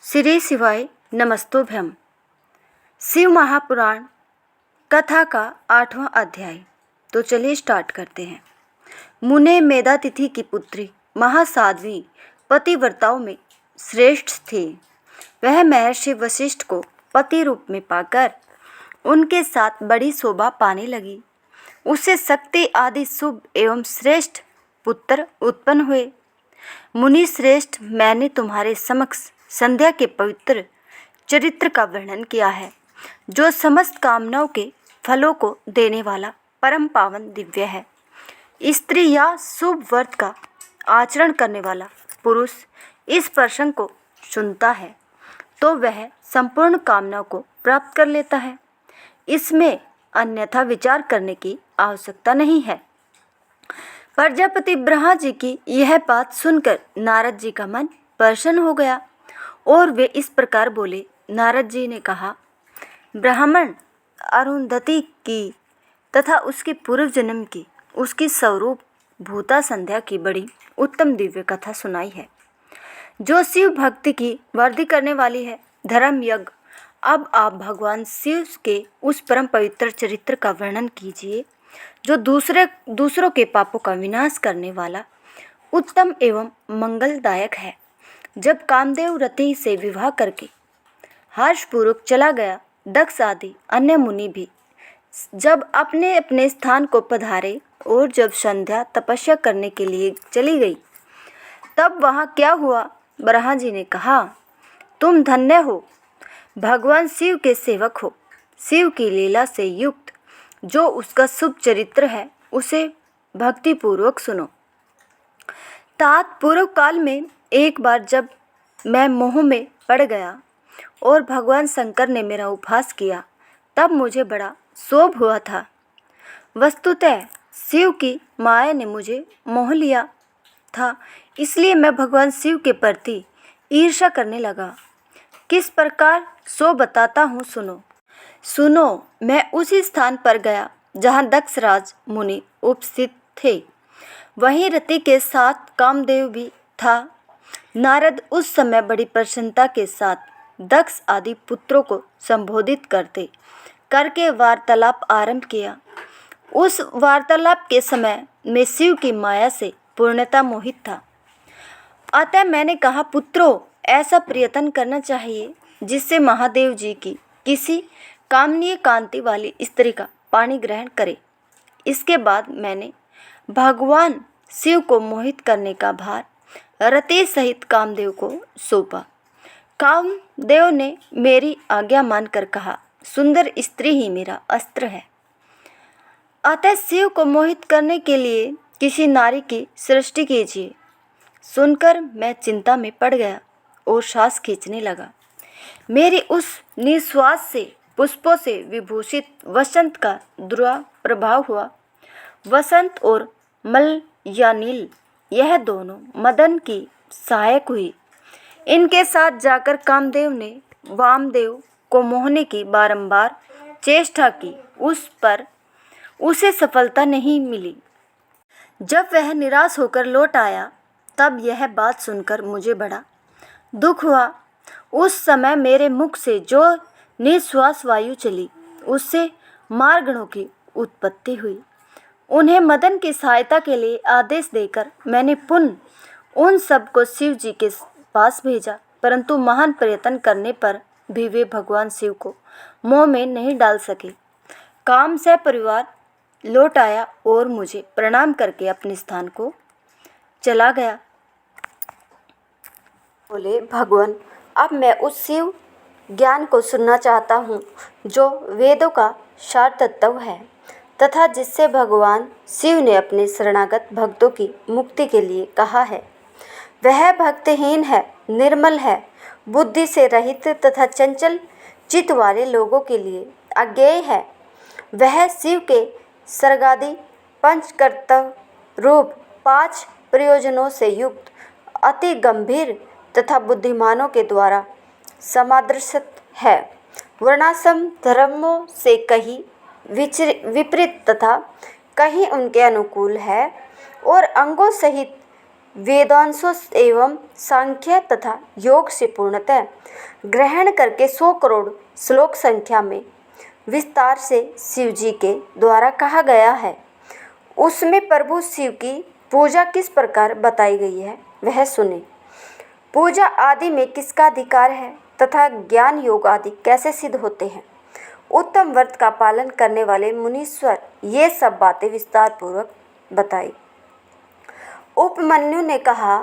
श्री शिवाय नमस्तोभ्यम। शिव महापुराण कथा का 8वां अध्याय। तो चलिए स्टार्ट करते हैं। मुने मेधातिथि की पुत्री महासाध्वी पतिव्रताओं में श्रेष्ठ थी। वह महर्षि वशिष्ठ को पति रूप में पाकर उनके साथ बड़ी शोभा पाने लगी। उससे शक्ति आदि शुभ एवं श्रेष्ठ पुत्र उत्पन्न हुए। मुनि श्रेष्ठ, मैंने तुम्हारे समक्ष संध्या के पवित्र चरित्र का वर्णन किया है, जो समस्त कामनाओं के फलों को देने वाला परम पावन दिव्य है। स्त्री या शुभ व्रत का आचरण करने वाला पुरुष इस प्रसंग को सुनता है तो वह संपूर्ण कामनाओं को प्राप्त कर लेता है। इसमें अन्यथा विचार करने की आवश्यकता नहीं है। प्रजापति ब्रह्मा जी की यह बात सुनकर नारद जी का मन प्रसन्न हो गया और वे इस प्रकार बोले। नारद जी ने कहा, ब्राह्मण अरुंधति की तथा उसके पूर्व जन्म की उसकी स्वरूप भूता संध्या की बड़ी उत्तम दिव्य कथा सुनाई है, जो शिव भक्ति की वृद्धि करने वाली है। धर्म यज्ञ, अब आप भगवान शिव के उस परम पवित्र चरित्र का वर्णन कीजिए, जो दूसरों के पापों का विनाश करने वाला उत्तम एवं मंगलदायक है। जब कामदेव रति से विवाह करके हर्षपूर्वक चला गया, दक्ष आदि अन्य मुनि भी जब अपने अपने स्थान को पधारे और जब संध्या तपस्या करने के लिए चली गई, तब वहाँ क्या हुआ? ब्रह्मा जी ने कहा, तुम धन्य हो, भगवान शिव के सेवक हो। शिव की लीला से युक्त जो उसका शुभ चरित्र है, उसे भक्तिपूर्वक सुनो। तात पूर्व काल में एक बार जब मैं मोह में पड़ गया और भगवान शंकर ने मेरा उपहास किया, तब मुझे बड़ा क्षोभ हुआ था। वस्तुतः शिव की माया ने मुझे मोह लिया था, इसलिए मैं भगवान शिव के प्रति ईर्ष्या करने लगा। किस प्रकार सो बताता हूँ, सुनो। मैं उसी स्थान पर गया जहाँ दक्षराज मुनि उपस्थित थे। वहीं रति के साथ कामदेव भी था। नारद उस समय बड़ी प्रसन्नता के साथ दक्ष आदि पुत्रों को संबोधित करके वार्तालाप आरंभ किया। उस वार्तालाप के समय मैं शिव की माया से पूर्णतः मोहित था। अतः मैंने कहा, पुत्रों, ऐसा प्रयत्न करना चाहिए जिससे महादेव जी की किसी कामनीय कांति वाली स्त्री का पाणी ग्रहण करे। इसके बाद मैंने भगवान शिव को मोहित करने का भार रति सहित कामदेव को सौंपा। कामदेव ने मेरी आज्ञा मानकर कहा, सुंदर स्त्री ही मेरा अस्त्र है। अतः शिव को मोहित करने के लिए किसी नारी की सृष्टि कीजिए। सुनकर मैं चिंता में पड़ गया और सांस खींचने लगा। मेरी उस निश्वास से पुष्पों से विभूषित वसंत का दुष्प्रभाव हुआ। वसंत और मल या नील, यह दोनों मदन की सहायक हुई। इनके साथ जाकर कामदेव ने वामदेव को मोहने की बारंबार चेष्टा की, पर उसे सफलता नहीं मिली। जब वह निराश होकर लौट आया, तब यह बात सुनकर मुझे बड़ा दुख हुआ। उस समय मेरे मुख से जो निश्वास वायु चली, उससे मार्गणों की उत्पत्ति हुई। उन्हें मदन की सहायता के लिए आदेश देकर मैंने पुनः उन सबको शिव जी के पास भेजा, परंतु महान प्रयत्न करने पर भी वे भगवान शिव को मोह में नहीं डाल सके। काम से परिवार लौट आया और मुझे प्रणाम करके अपने स्थान को चला गया। बोले, भगवान, अब मैं उस शिव ज्ञान को सुनना चाहता हूँ जो वेदों का सार तत्व है तथा जिससे भगवान शिव ने अपने शरणागत भक्तों की मुक्ति के लिए कहा है। वह भक्तिहीन है, निर्मल है, बुद्धि से रहित तथा चंचल चित्त वाले लोगों के लिए अज्ञेय है। वह शिव के सर्गादि पंचकर्तव्य रूप 5 प्रयोजनों से युक्त अति गंभीर तथा बुद्धिमानों के द्वारा समादर्शित है। वर्णाश्रम धर्मों से कहीं विपरीत तथा कहीं उनके अनुकूल है और अंगों सहित वेदांशों एवं सांख्य तथा योग से पूर्णतः ग्रहण करके 100 करोड़ श्लोक संख्या में विस्तार से शिव जी के द्वारा कहा गया है। उसमें प्रभु शिव की पूजा किस प्रकार बताई गई है वह सुने। पूजा आदि में किसका अधिकार है तथा ज्ञान योग आदि कैसे सिद्ध होते हैं। उत्तम व्रत का पालन करने वाले मुनीश्वर ये सब बातें विस्तार पूर्वक बताई। उपमन्यु ने कहा,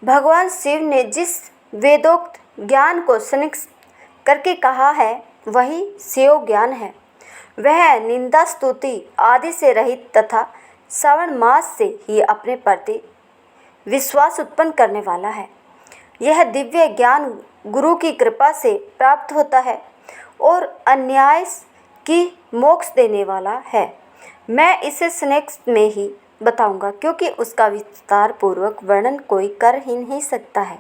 भगवान शिव ने जिस वेदोक्त ज्ञान को संक्षिप्त करके कहा है वही शिव ज्ञान है। वह निंदा स्तुति आदि से रहित तथा श्रावण मास से ही अपने प्रति विश्वास उत्पन्न करने वाला है। यह दिव्य ज्ञान गुरु की कृपा से प्राप्त होता है और अन्याय की मोक्ष देने वाला है। मैं इसे संक्षेप में ही बताऊंगा क्योंकि उसका विस्तार पूर्वक वर्णन कोई कर ही नहीं सकता है।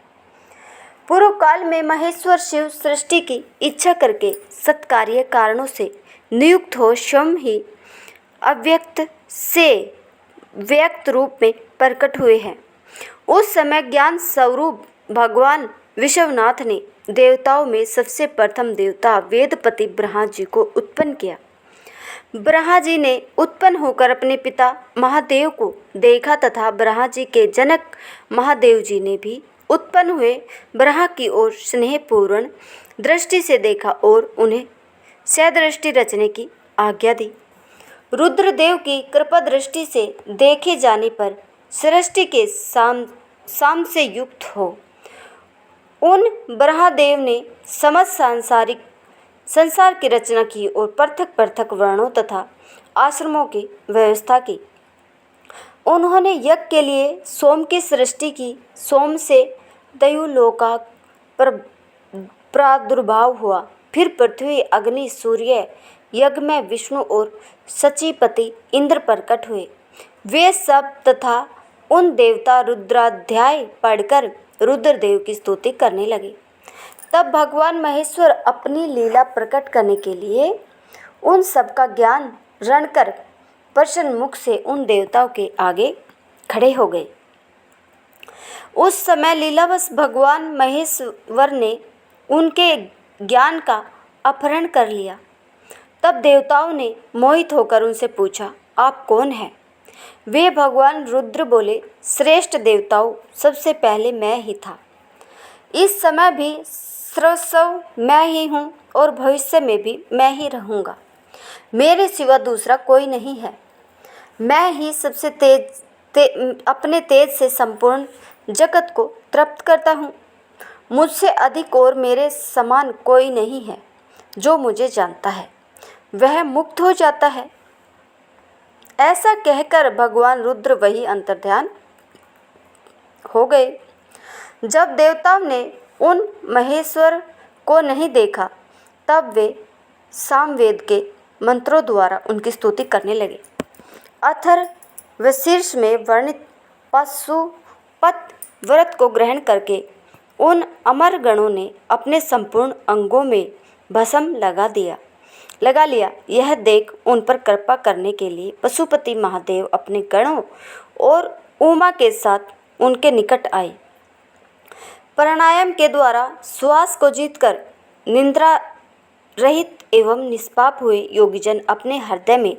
पूर्व काल में महेश्वर शिव सृष्टि की इच्छा करके सत्कार्य कारणों से नियुक्त हो स्वयं ही अव्यक्त से व्यक्त रूप में प्रकट हुए हैं। उस समय ज्ञान स्वरूप भगवान विश्वनाथ ने देवताओं में सबसे प्रथम देवता वेदपति ब्रह्मा जी को उत्पन्न किया। ब्रह्मा जी ने उत्पन्न होकर अपने पिता महादेव को देखा तथा ब्रह्मा जी के जनक महादेव जी ने भी उत्पन्न हुए ब्रह्मा की ओर स्नेहपूर्ण दृष्टि से देखा और उन्हें सदृष्टि रचने की आज्ञा दी। रुद्रदेव की कृपा दृष्टि से देखे जाने पर सृष्टि के साम से युक्त हो उन ब्रह्मदेव ने समस्त संसार की रचना की और पृथक पृथक वर्णों तथा आश्रमों की व्यवस्था की। उन्होंने यज्ञ के लिए सोम की सृष्टि की। सोम से दैवलोका प्रादुर्भाव हुआ। फिर पृथ्वी अग्नि सूर्य यज्ञ में विष्णु और सचीपति इंद्र प्रकट हुए। वे सब तथा उन देवता रुद्राध्याय पढ़कर रुद्रदेव की स्तुति करने लगे। तब भगवान महेश्वर अपनी लीला प्रकट करने के लिए उन सब का ज्ञान रण कर प्रसन्न मुख से उन देवताओं के आगे खड़े हो गए। उस समय लीलावश भगवान महेश्वर ने उनके ज्ञान का अपहरण कर लिया। तब देवताओं ने मोहित होकर उनसे पूछा, आप कौन हैं? वे भगवान रुद्र बोले, श्रेष्ठ देवताओं, सबसे पहले मैं ही था। इस समय भी सर्वस्व मैं ही हूँ और भविष्य में भी मैं ही रहूँगा। मेरे सिवा दूसरा कोई नहीं है। मैं ही सबसे अपने तेज से संपूर्ण जगत को तृप्त करता हूँ। मुझसे अधिक और मेरे समान कोई नहीं है। जो मुझे जानता है वह मुक्त हो जाता है। ऐसा कहकर भगवान रुद्र वही अंतर्ध्यान हो गए। जब देवताओं ने उन महेश्वर को नहीं देखा तब वे सामवेद के मंत्रों द्वारा उनकी स्तुति करने लगे। अथर्वशीर्ष में वर्णित पाशुपत व्रत को ग्रहण करके उन अमर गणों ने अपने संपूर्ण अंगों में भस्म लगा लिया। यह देख उन पर कृपा करने के लिए पशुपति महादेव अपने गणों और उमा के साथ उनके निकट आए। प्राणायाम के द्वारा श्वास को जीतकर निद्रा रहित एवं निष्पाप हुए योगीजन अपने हृदय में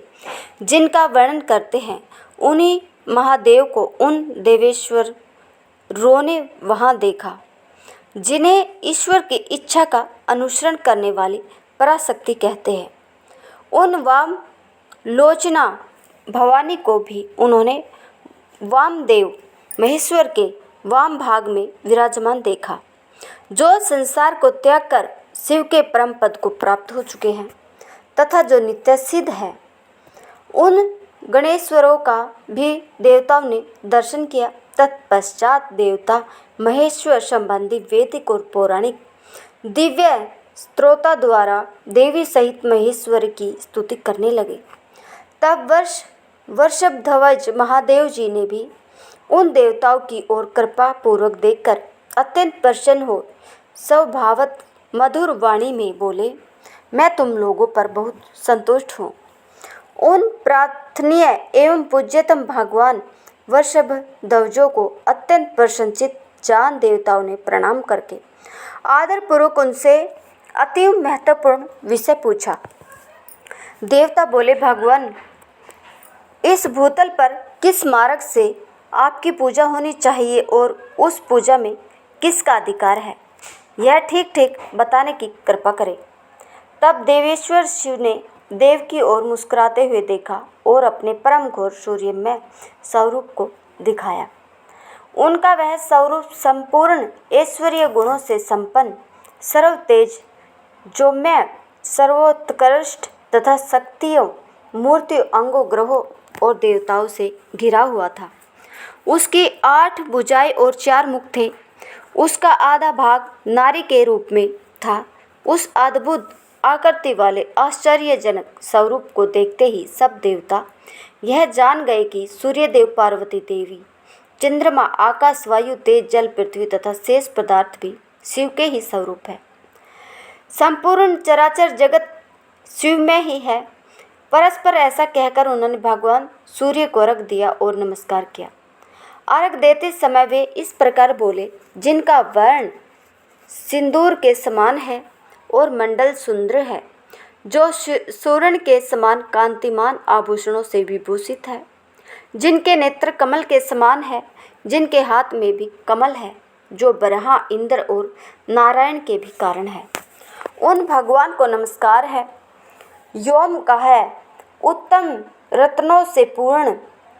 जिनका वर्णन करते हैं, उन्हीं महादेव को उन देवेश्वरों ने वहाँ देखा जिन्हें ईश्वर की इच्छा का अनुसरण करने वाली पराशक्ति कहते हैं। उन वाम लोचना भवानी को भी उन्होंने वामदेव महेश्वर के वाम भाग में विराजमान देखा, जो संसार को त्याग कर शिव के परम पद को प्राप्त हो चुके हैं तथा जो नित्य सिद्ध है। उन गणेश्वरों का भी देवताओं ने दर्शन किया। तत्पश्चात देवता महेश्वर संबंधी वैदिक और पौराणिक दिव्य स्त्रोता द्वारा देवी सहित महेश्वर की स्तुति करने लगे। तब वृषभध्वज महादेव जी ने भी उन देवताओं की ओर कृपा पूर्वक देखकर अत्यंत प्रसन्न हो स्वभावत मधुर वाणी में बोले, मैं तुम लोगों पर बहुत संतुष्ट हूँ। उन प्रार्थनीय एवं पूज्यतम भगवान वृषभ ध्वजों को अत्यंत प्रशंसित जान देवताओं ने प्रणाम करके आदरपूर्वक उनसे अति महत्वपूर्ण विषय पूछा। देवता बोले, भगवान, इस भूतल पर किस मार्ग से आपकी पूजा होनी चाहिए और उस पूजा में किसका अधिकार है, यह ठीक ठीक बताने की कृपा करें। तब देवेश्वर शिव ने देव की ओर मुस्कुराते हुए देखा और अपने परम घोर सूर्यमय स्वरूप को दिखाया। उनका वह स्वरूप संपूर्ण ऐश्वर्य गुणों से संपन्न, सर्व तेज, जो मैं सर्वोत्कृष्ट तथा शक्तियों, मूर्तियों, अंगों, ग्रहों और देवताओं से घिरा हुआ था। उसकी 8 भुजाएं और 4 मुख थे। उसका आधा भाग नारी के रूप में था। उस अद्भुत आकृति वाले आश्चर्यजनक स्वरूप को देखते ही सब देवता यह जान गए कि सूर्यदेव, पार्वती देवी, चंद्रमा, आकाश, वायु, तेज, जल, पृथ्वी तथा शेष पदार्थ भी शिव के ही स्वरूप है। संपूर्ण चराचर जगत शिव में ही है। परस्पर ऐसा कहकर उन्होंने भगवान सूर्य को अर्घ दिया और नमस्कार किया। अर्घ देते समय वे इस प्रकार बोले, जिनका वर्ण सिंदूर के समान है और मंडल सुंदर है, जो स्वर्ण के समान कांतिमान आभूषणों से विभूषित है, जिनके नेत्र कमल के समान है, जिनके हाथ में भी कमल है, जो ब्रह्मा, इंद्र और नारायण के भी कारण है, उन भगवान को नमस्कार है। योम का है उत्तम रत्नों से पूर्ण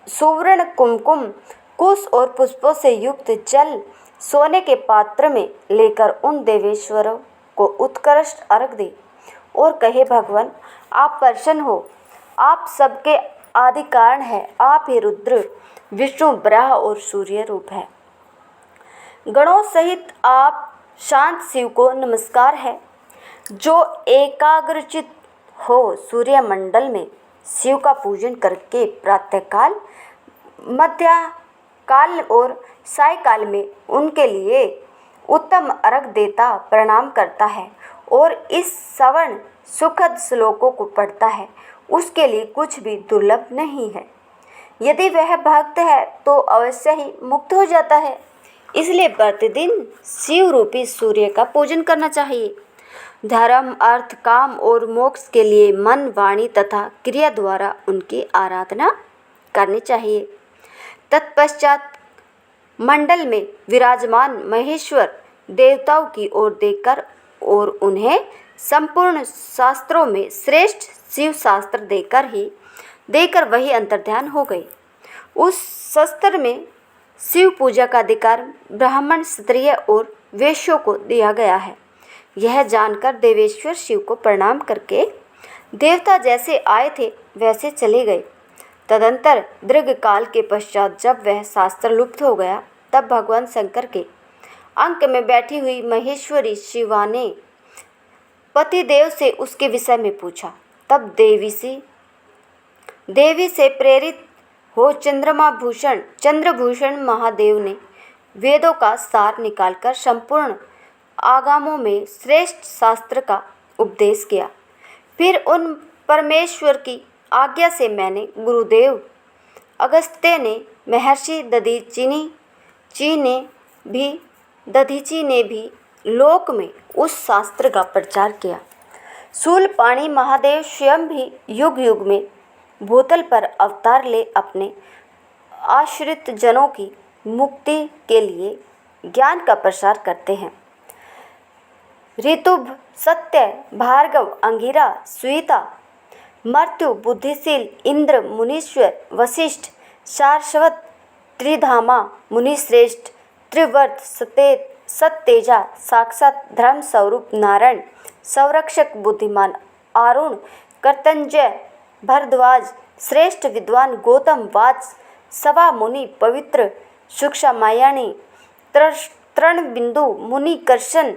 सुवर्ण कुमकुम, कुश और पुष्पों से युक्त जल सोने के पात्र में लेकर उन देवेश्वरों को उत्कृष्ट अर्घ दे और कहे, भगवान, आप प्रसन्न हो, आप सबके आदि कारण है, आप ही रुद्र, विष्णु, ब्रह्मा और सूर्य रूप है। गणों सहित आप शांत शिव को नमस्कार है, जो एकाग्रचित हो सूर्य मंडल में शिव का पूजन करके प्रातःकाल, मध्य काल और सायकाल में उनके लिए उत्तम अर्घ देता, प्रणाम करता है और इस सवर्ण सुखद श्लोकों को पढ़ता है, उसके लिए कुछ भी दुर्लभ नहीं है। यदि वह भक्त है तो अवश्य ही मुक्त हो जाता है। इसलिए प्रतिदिन शिव रूपी सूर्य का पूजन करना चाहिए। धर्म, अर्थ, काम और मोक्ष के लिए मन, वाणी तथा क्रिया द्वारा उनकी आराधना करनी चाहिए। तत्पश्चात मंडल में विराजमान महेश्वर देवताओं की ओर देखकर और उन्हें संपूर्ण शास्त्रों में श्रेष्ठ शिव शास्त्र देकर वही अंतर्ध्यान हो गए। उस शास्त्र में शिव पूजा का अधिकार ब्राह्मण, क्षत्रिय और वैश्यों को दिया गया है। यह जानकर देवेश्वर शिव को प्रणाम करके देवता जैसे आए थे वैसे चले गए। तदंतर दीर्घ काल के पश्चात जब वह शास्त्र लुप्त हो गया, तब भगवान शंकर के अंक में बैठी हुई महेश्वरी शिवा ने पतिदेव से उसके विषय में पूछा। तब देवी से प्रेरित हो चंद्रभूषण महादेव ने वेदों का सार निकालकर संपूर्ण आगमों में श्रेष्ठ शास्त्र का उपदेश किया। फिर उन परमेश्वर की आज्ञा से मैंने गुरुदेव अगस्त्य ने, महर्षि दधीची ने भी लोक में उस शास्त्र का प्रचार किया। शूलपाणी महादेव स्वयं भी युग युग में भूतल पर अवतार ले अपने आश्रित जनों की मुक्ति के लिए ज्ञान का प्रसार करते हैं। ऋतुभ, सत्य, भार्गव, अंगिरा, स्वीता, मर्त्यु, बुद्धिशील, इंद्र, मुनीश्वर, वशिष्ठ, सारस्वत, त्रिधामा, मुनिश्रेष्ठ, त्रिवर्त, सत्तेजा, साक्षात धर्म स्वरूप नारायण, संरक्षक, बुद्धिमान, आरुण, कर्तंजय, भरद्वाज, श्रेष्ठ विद्वान, गौतम, वाज, सवा मुनि, पवित्र, सुक्षा, मायाणी, तृणबिंदु, मुनि, कर्षण,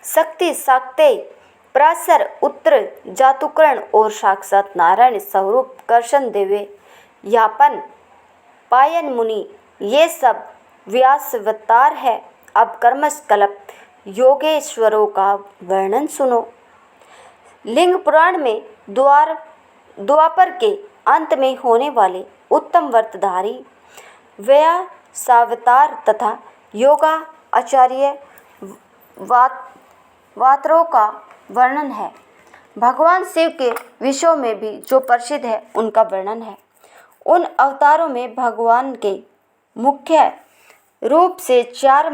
शक्ति, शाक्तेय, पराशर, उत्तर, जातुकर्ण और साक्षात नारायण स्वरूप कर्षण देवे, यापन, पायन मुनि, ये सब व्यासावतार है। अब कर्मकल्प योगेश्वरों का वर्णन सुनो। लिंग पुराण में द्वापर के अंत में होने वाले उत्तम व्रतधारी व्यासावतार तथा योगा आचार्य वात्रों का वर्णन है। भगवान शिव के विषयों में भी जो प्रसिद्ध है उनका वर्णन है। उन अवतारों में भगवान के मुख्य रूप से 4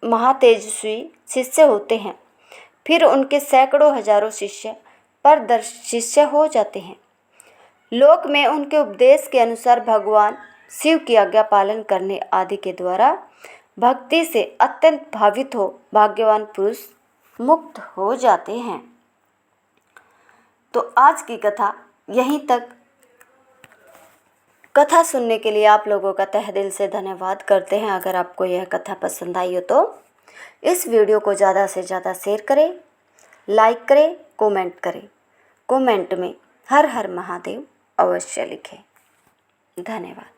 महातेजस्वी शिष्य होते हैं। फिर उनके सैकड़ों हजारों शिष्य हो जाते हैं। लोक में उनके उपदेश के अनुसार भगवान शिव की आज्ञा पालन करने आदि के द्वारा भक्ति से अत्यंत भावित हो भाग्यवान पुरुष मुक्त हो जाते हैं। तो आज की कथा यहीं तक। कथा सुनने के लिए आप लोगों का तहे दिल से धन्यवाद करते हैं। अगर आपको यह कथा पसंद आई हो तो इस वीडियो को ज़्यादा से ज़्यादा शेयर करें, लाइक करें, कमेंट करें। कमेंट में हर हर महादेव अवश्य लिखें। धन्यवाद।